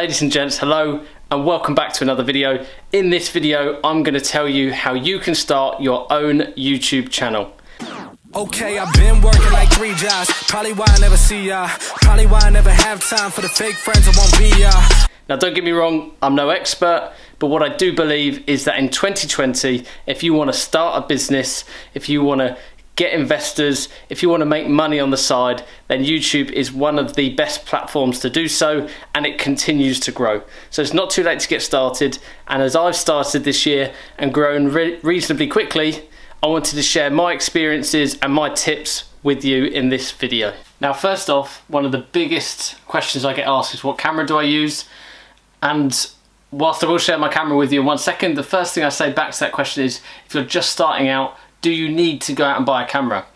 Ladies and gents, hello and welcome back to another video. In this video, I'm going to tell you how you can start your own YouTube channel. Okay, I've been working like 3 jobs. Probably why I never see ya. Probably why I never have time for the fake friends I won't be ya. Now don't get me wrong, I'm no expert, but what I do believe is that in 2020, if you want to start a business, if you want to get investors, if you want to make money on the side, then YouTube is one of the best platforms to do so, and it continues to grow. So it's not too late to get started, and as I've started this year and grown reasonably quickly, I wanted to share my experiences and my tips with you in this video. Now first off, one of the biggest questions I get asked is what camera do I use? And whilst I will share my camera with you in 1 second, the first thing I say back to that question is, if you're just starting out, do you need to go out and buy a camera?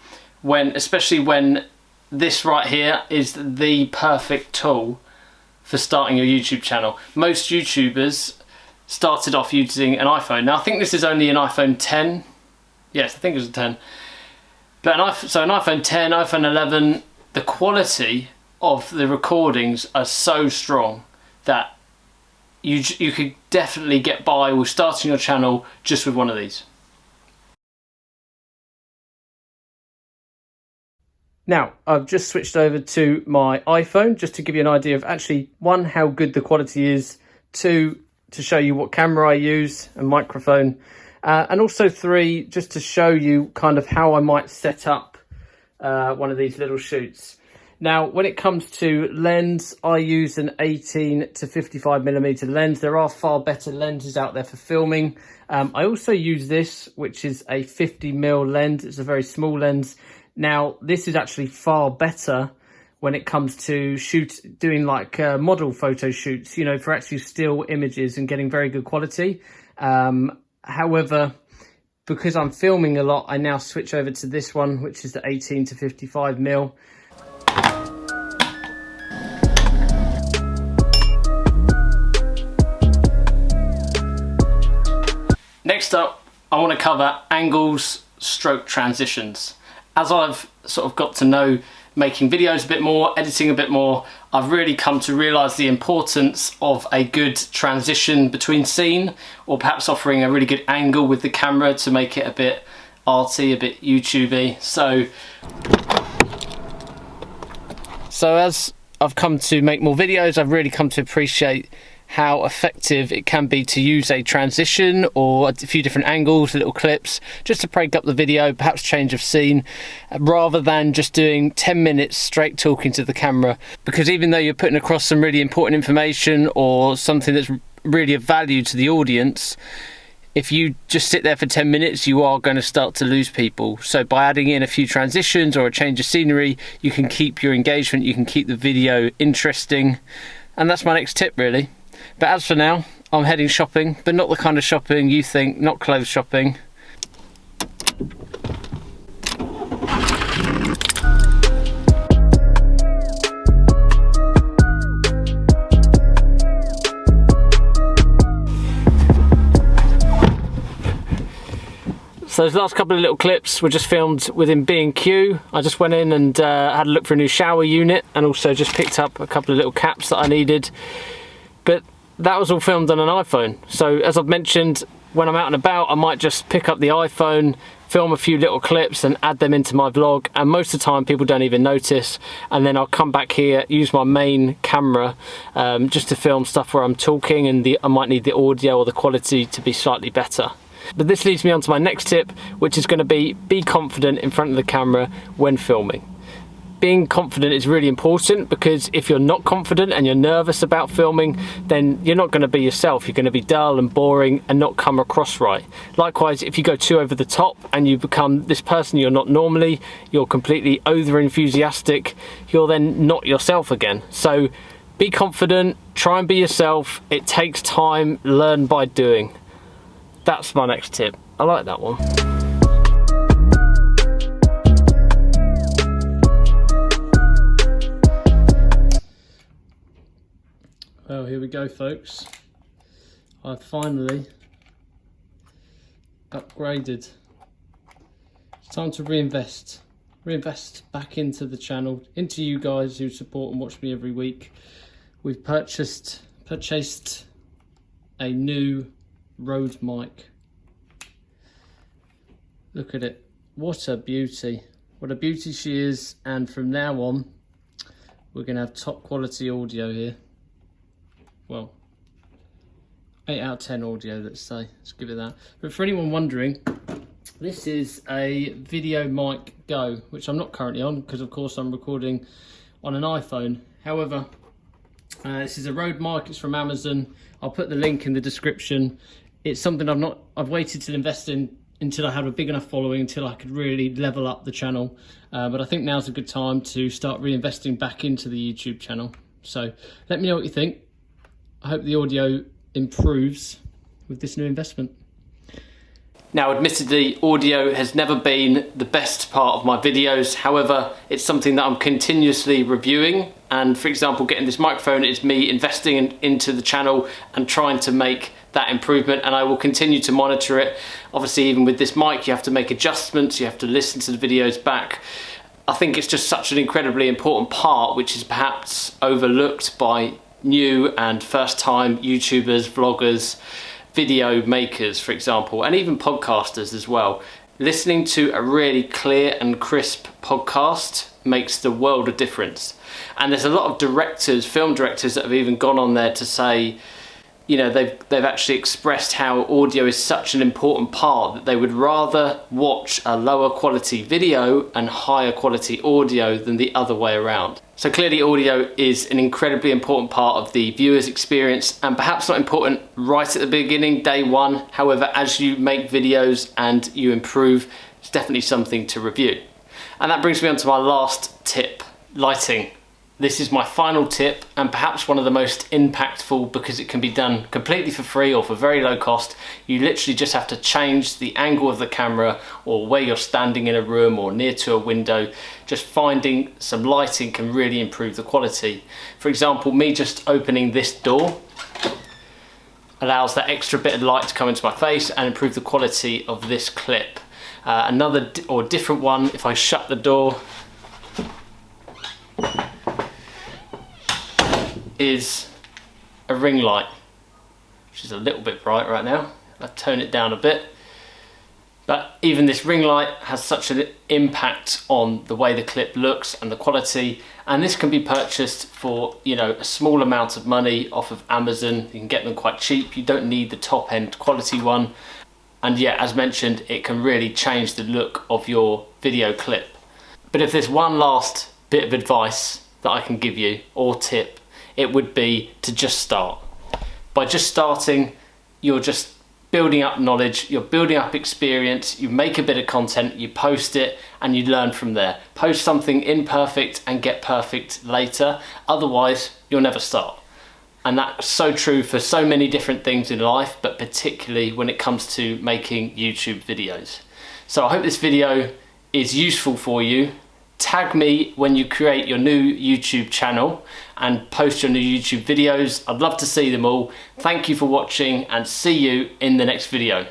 Especially when this right here is the perfect tool for starting your YouTube channel. Most YouTubers started off using an iPhone. Now I think this is only an iPhone 10. Yes, I think it was a 10. But an iPhone 10, iPhone 11, the quality of the recordings are so strong that you could definitely get by with starting your channel just with one of these. Now, I've just switched over to my iPhone just to give you an idea of actually, one, how good the quality is, two, to show you what camera I use and microphone, and also three, just to show you kind of how I might set up one of these little shoots. Now, when it comes to lens, I use an 18 to 55mm lens. There are far better lenses out there for filming. I also use this, which is a 50mm lens. It's a very small lens. Now, this is actually far better when it comes to doing like model photo shoots, you know, for actually still images and getting very good quality. However, because I'm filming a lot, I now switch over to this one, which is the 18 to 55mm. Next up, I want to cover angles, stroke transitions. As I've sort of got to know making videos a bit more, editing a bit more, I've really come to realise the importance of a good transition between scene, or perhaps offering a really good angle with the camera to make it a bit arty, a bit YouTubey. So as I've come to make more videos, I've really come to appreciate how effective it can be to use a transition or a few different angles, little clips, just to break up the video, perhaps change of scene, rather than just doing 10 minutes straight talking to the camera. Because even though you're putting across some really important information or something that's really of value to the audience, if you just sit there for 10 minutes, you are going to start to lose people. So by adding in a few transitions or a change of scenery, you can keep your engagement, you can keep the video interesting. And that's my next tip, really. But as for now, I'm heading shopping, but not the kind of shopping you think, not clothes shopping. So those last couple of little clips were just filmed within B&Q. I just went in and had a look for a new shower unit, and also just picked up a couple of little caps that I needed. But that was all filmed on an iPhone. So as I've mentioned, when I'm out and about, I might just pick up the iPhone, film a few little clips and add them into my vlog. And most of the time people don't even notice. And then I'll come back here, use my main camera just to film stuff where I'm talking, and I might need the audio or the quality to be slightly better. But this leads me on to my next tip, which is going to be confident in front of the camera when filming. Being confident is really important, because if you're not confident and you're nervous about filming, then you're not going to be yourself. You're going to be dull and boring and not come across right. Likewise, if you go too over the top and you become this person you're not normally, you're completely over enthusiastic, you're then not yourself again. So be confident, try and be yourself. It takes time, learn by doing. That's my next tip. I like that one. Well, here we go, folks. I've finally upgraded. It's time to reinvest back into the channel, into you guys who support and watch me every week. We've purchased purchased a new Rode mic. Look at it, what a beauty. What a beauty she is, and from now on, we're gonna have top quality audio here. Well, 8 out of 10 audio, let's say, let's give it that. But for anyone wondering, this is a Video Mic Go, which I'm not currently on, because of course I'm recording on an iPhone. However, this is a Rode mic, it's from Amazon. I'll put the link in the description. It's something I've waited to invest in until I had a big enough following, until I could really level up the channel. But I think now's a good time to start reinvesting back into the YouTube channel. So let me know what you think. I hope the audio improves with this new investment. Now, admittedly, audio has never been the best part of my videos. However, it's something that I'm continuously reviewing. And for example, getting this microphone is me investing into the channel and trying to make that improvement, and I will continue to monitor it. Obviously, even with this mic, you have to make adjustments, you have to listen to the videos back. I think it's just such an incredibly important part, which is perhaps overlooked by new and first-time YouTubers, vloggers, video makers, for example, and even podcasters as well. Listening to a really clear and crisp podcast makes the world of difference. And there's a lot of directors, film directors, that have even gone on there to say, you know, they've actually expressed how audio is such an important part that they would rather watch a lower quality video and higher quality audio than the other way around. So clearly audio is an incredibly important part of the viewer's experience, and perhaps not important right at the beginning, day one. However, as you make videos and you improve, it's definitely something to review. And that brings me on to my last tip, lighting. This is my final tip, and perhaps one of the most impactful, because it can be done completely for free or for very low cost. You literally just have to change the angle of the camera, or where you're standing in a room or near to a window. Just finding some lighting can really improve the quality. For example, me just opening this door allows that extra bit of light to come into my face and improve the quality of this clip. Another or different one, if I shut the door, is a ring light, which is a little bit bright right now. I tone it down a bit, but even this ring light has such an impact on the way the clip looks and the quality. And this can be purchased for, you know, a small amount of money off of Amazon. You can get them quite cheap. You don't need the top end quality one. And yeah, as mentioned, it can really change the look of your video clip. But if there's one last bit of advice that I can give you, or tip, it would be to just start. By just starting, you're just building up knowledge, you're building up experience, you make a bit of content, you post it, and you learn from there. Post something imperfect and get perfect later, otherwise you'll never start. And that's so true for so many different things in life, but particularly when it comes to making YouTube videos. So I hope this video is useful for you. Tag me when you create your new YouTube channel and post your new YouTube videos. I'd love to see them all. Thank you for watching, and see you in the next video.